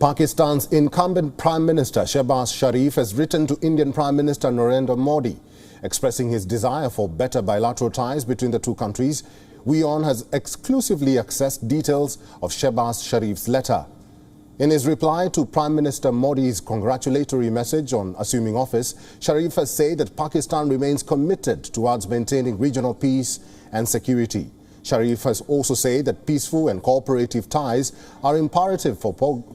Pakistan's incumbent Prime Minister Shehbaz Sharif has written to Indian Prime Minister Narendra Modi, expressing his desire for better bilateral ties between the two countries. WION has exclusively accessed details of Shehbaz Sharif's letter. In his reply to Prime Minister Modi's congratulatory message on assuming office, Sharif has said that Pakistan remains committed towards maintaining regional peace and security. Sharif has also said that peaceful and cooperative ties are imperative for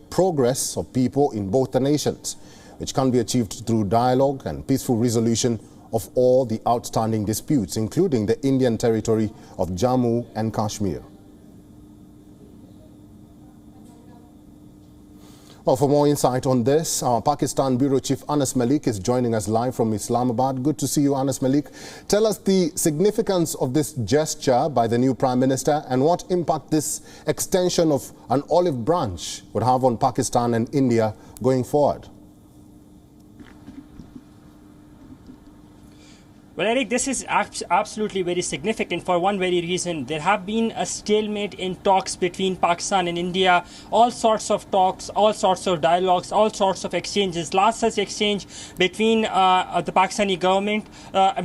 progress of people in both the nations, which can be achieved through dialogue and peaceful resolution of all the outstanding disputes, including the Indian territory of Jammu and Kashmir. Well, for more insight on this, our Pakistan Bureau Chief Anas Malik is joining us live from Islamabad. Good to see you, Anas Malik. Tell us the significance of this gesture by the new Prime Minister and what impact this extension of an olive branch would have on Pakistan and India going forward. Well, Eric, this is absolutely very significant for one very reason. There have been a stalemate in talks between Pakistan and India, all sorts of talks, all sorts of dialogues, all sorts of exchanges. Last such exchange between the Pakistani government,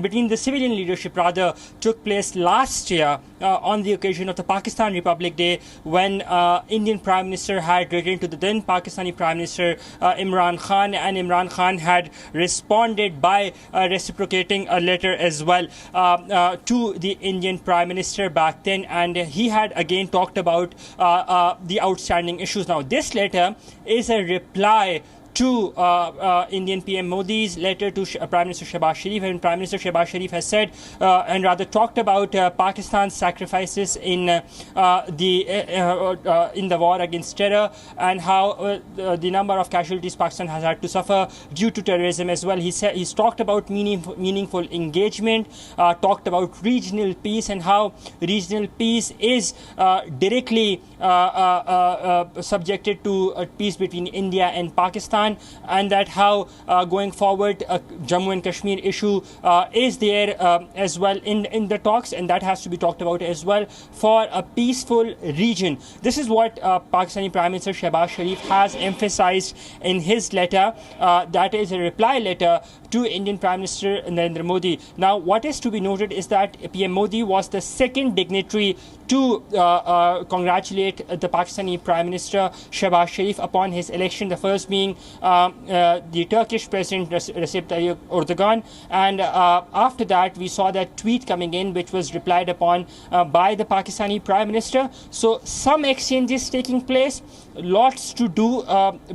between the civilian leadership rather, took place last year on the occasion of the Pakistan Republic Day, when Indian Prime Minister had written to the then Pakistani Prime Minister Imran Khan, and Imran Khan had responded by reciprocating a letter as well to the Indian Prime Minister back then, and he had again talked about the outstanding issues. Now, this letter is a reply to Indian PM Modi's letter to Prime Minister Shehbaz Sharif, and Prime Minister Shehbaz Sharif has said and rather talked about Pakistan's sacrifices in the war against terror, and how the number of casualties Pakistan has had to suffer due to terrorism as well. He's talked about meaningful engagement, talked about regional peace, and how regional peace is directly subjected to peace between India and Pakistan. And that how going forward Jammu and Kashmir issue is there as well in the talks, and that has to be talked about as well for a peaceful region. This is what Pakistani Prime Minister Shehbaz Sharif has emphasized in his letter. That is a reply letter to Indian Prime Minister Narendra Modi. Now, what is to be noted is that PM Modi was the second dignitary to congratulate the Pakistani Prime Minister Shehbaz Sharif upon his election, the first being the Turkish President Recep Tayyip Erdogan, and after that we saw that tweet coming in, which was replied upon by the Pakistani Prime Minister. So some exchanges taking place, lots to do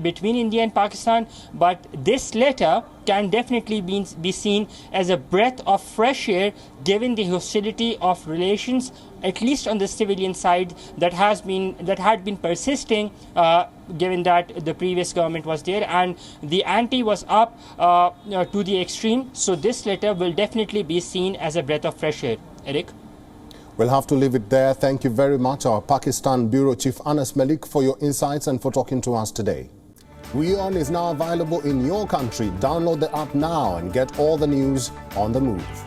between India and Pakistan, but this letter can definitely be seen as a breath of fresh air, given the hostility of relations, at least on the civilian side, that had been persisting, given that the previous government was there and the ante was up to the extreme. So this letter will definitely be seen as a breath of fresh air. Eric? We'll have to leave it there. Thank you very much, our Pakistan Bureau Chief Anas Malik, for your insights and for talking to us today. WION is now available in your country. Download the app now and get all the news on the move.